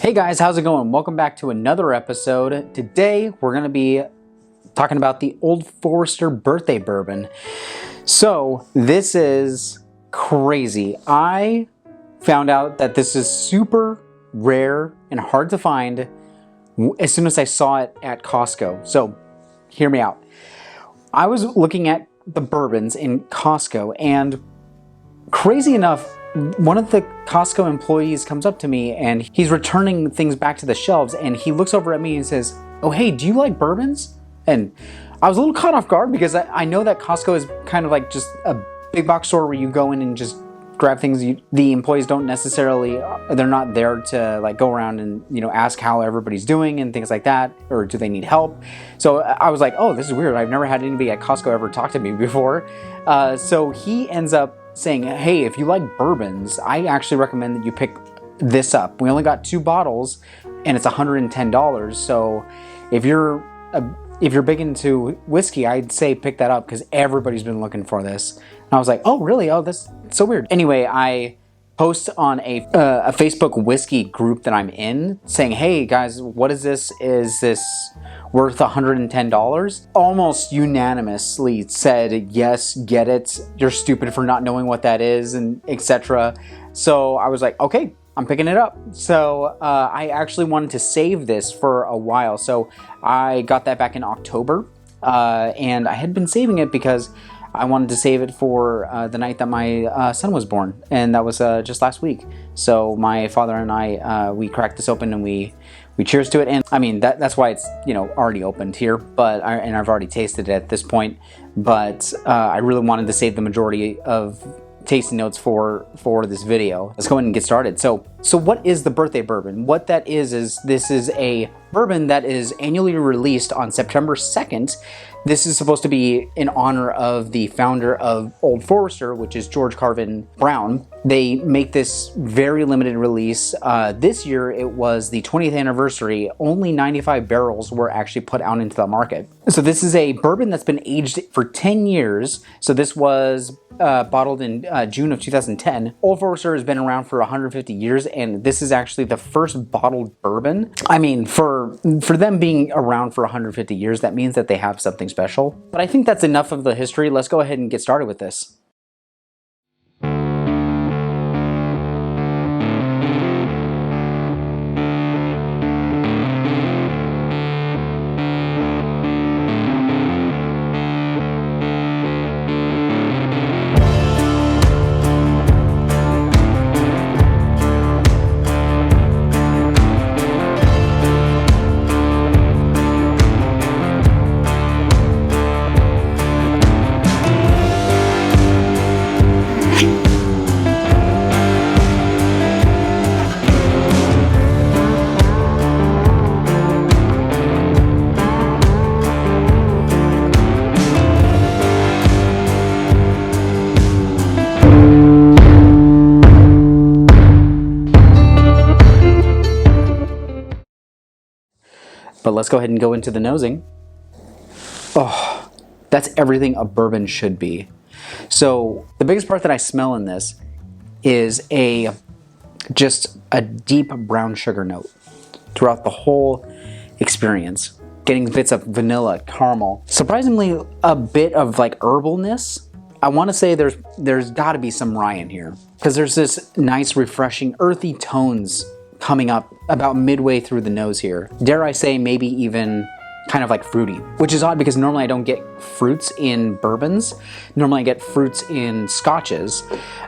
Hey guys, how's it going? Welcome back to another episode. Today we're going to be talking about the Old Forester Birthday Bourbon. So this is crazy. I found out that this is super rare and hard to find as soon as I saw it at Costco. So hear me out. I was looking at the bourbons in Costco, and crazy enough, one of the Costco employees comes up to me and he's returning things back to the shelves, and he looks over at me and says, "Oh, hey, do you like bourbons?" And I was a little caught off guard because I know that Costco is kind of like just a big box store where you go in and just grab things. The employees don't necessarily, they're not there to like go around and, you know, ask how everybody's doing and things like that, or do they need help. So I was like, oh, this is weird. I've never had anybody at Costco ever talk to me before. So he ends up saying, hey, if you like bourbons, I actually recommend that you pick this up. We only got 2 bottles and it's $110. So if you're big into whiskey, I'd say pick that up because everybody's been looking for this. And I was like, oh, really? Oh, that's so weird. Anyway, I post on a Facebook whiskey group that I'm in saying, hey guys, what is this? Is this worth $110? Almost unanimously said, yes, get it. You're stupid for not knowing what that is, and etc. So I was like, okay, I'm picking it up. So I actually wanted to save this for a while. So I got that back in October, and I had been saving it because I wanted to save it for the night that my son was born, and that was just last week. So my father and I, we cracked this open and we cheers to it. And I mean, that's why it's, you know, already opened here, but and I've already tasted it at this point. But I really wanted to save the majority of tasting notes for this video. Let's go ahead and get started. So what is the birthday bourbon? What that is this is a bourbon that is annually released on September 2nd. This is supposed to be in honor of the founder of Old Forester, which is George Carvin Brown. They make this very limited release. This year it was the 20th anniversary. Only 95 barrels were actually put out into the market. So this is a bourbon that's been aged for 10 years. So this was bottled in June of 2010. Old Forester has been around for 150 years, and this is actually the first bottled bourbon. I mean, for them being around for 150 years, that means that they have something special. But I think that's enough of the history. Let's go ahead and get started with this. But let's go ahead and go into the nosing. Oh, that's everything a bourbon should be. So the biggest part that I smell in this is just a deep brown sugar note throughout the whole experience. Getting bits of vanilla, caramel, surprisingly a bit of like herbalness. I want to say there's got to be some rye in here because there's this nice, refreshing, earthy tones coming up about midway through the nose here. Dare I say maybe even kind of like fruity, which is odd because normally I don't get fruits in bourbons. Normally I get fruits in scotches.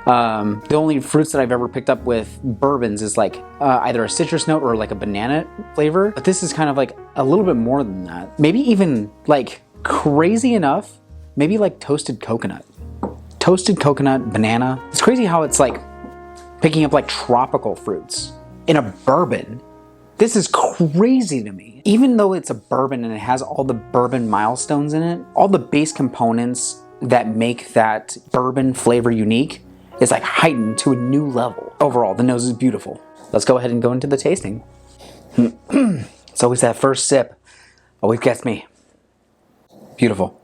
The only fruits that I've ever picked up with bourbons is like either a citrus note or like a banana flavor. But this is kind of like a little bit more than that. Maybe even like crazy enough, maybe like toasted coconut. Toasted coconut, banana. It's crazy how it's like picking up like tropical fruits in a bourbon. This is crazy to me. Even though it's a bourbon and it has all the bourbon milestones in it, all the base components that make that bourbon flavor unique is like heightened to a new level. Overall, the nose is beautiful. Let's go ahead and go into the tasting. It's always that first sip. Always gets me. Beautiful.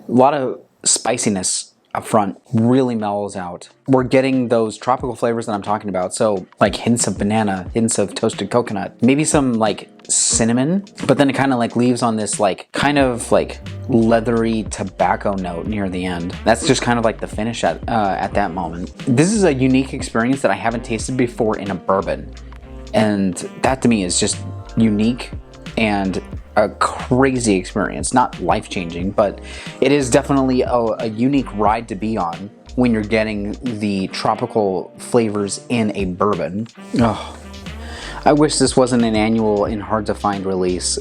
A lot of spiciness up front really mellows out. We're getting those tropical flavors that I'm talking about. So like hints of banana, hints of toasted coconut, maybe some like cinnamon, but then it kind of like leaves on this like kind of like leathery tobacco note near the end. That's just kind of like the finish at that moment. This is a unique experience that I haven't tasted before in a bourbon. And that to me is just unique and a crazy experience. Not life-changing, but it is definitely a unique ride to be on when you're getting the tropical flavors in a bourbon. Oh, I wish this wasn't an annual and hard to find release.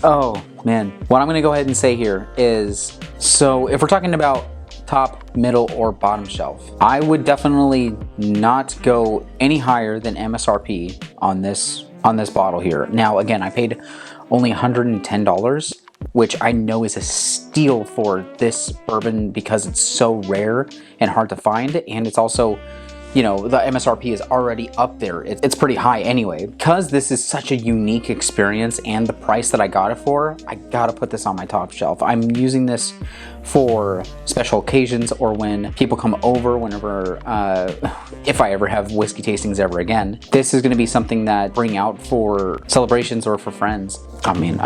Oh man, what I'm gonna go ahead and say here is, so if we're talking about top, middle, or bottom shelf, I would definitely not go any higher than MSRP on this bottle here. Now again, I paid only $110, which I know is a steal for this bourbon because it's so rare and hard to find, and it's also, you know, the MSRP is already up there. It's pretty high anyway. Because this is such a unique experience and the price that I got it for, I gotta put this on my top shelf. I'm using this for special occasions or when people come over, whenever, if I ever have whiskey tastings ever again. This is gonna be something that I bring out for celebrations or for friends. I mean,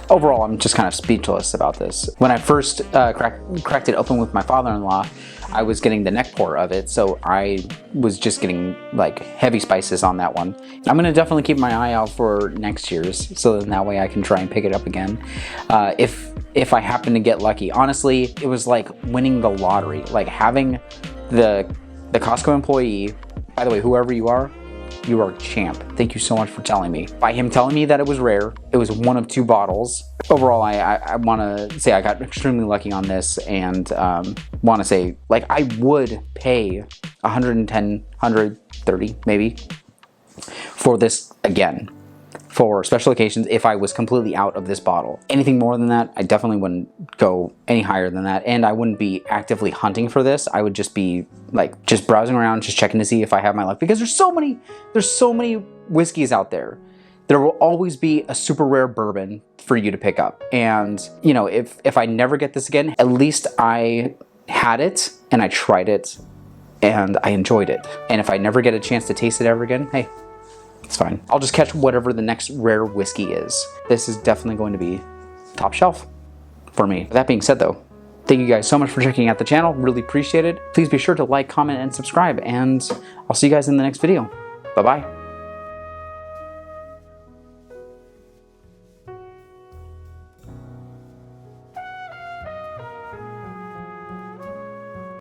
overall, I'm just kind of speechless about this. When I first cracked it open with my father-in-law, I was getting the neck pour of it, so I was just getting like heavy spices on that one. I'm gonna definitely keep my eye out for next year's, so then that way I can try and pick it up again. If I happen to get lucky. Honestly, it was like winning the lottery. Like having the Costco employee, by the way, whoever you are a champ. Thank you so much for telling me. By him telling me that it was rare, it was one of 2 bottles. Overall, I want to say I got extremely lucky on this, and want to say, like, I would pay $110, $130 maybe for this again for special occasions if I was completely out of this bottle. Anything more than that, I definitely wouldn't go any higher than that, and I wouldn't be actively hunting for this. I would just be like just browsing around, just checking to see if I have my luck, because there's so many whiskeys out there. There will always be a super rare bourbon for you to pick up, and you know, if I never get this again, at least I had it and I tried it and I enjoyed it. And if I never get a chance to taste it ever again, hey, it's fine. I'll just catch whatever the next rare whiskey is. This is definitely going to be top shelf for me. That being said though, thank you guys so much for checking out the channel. Really appreciate it. Please be sure to like, comment, and subscribe, and I'll see you guys in the next video. Bye-bye.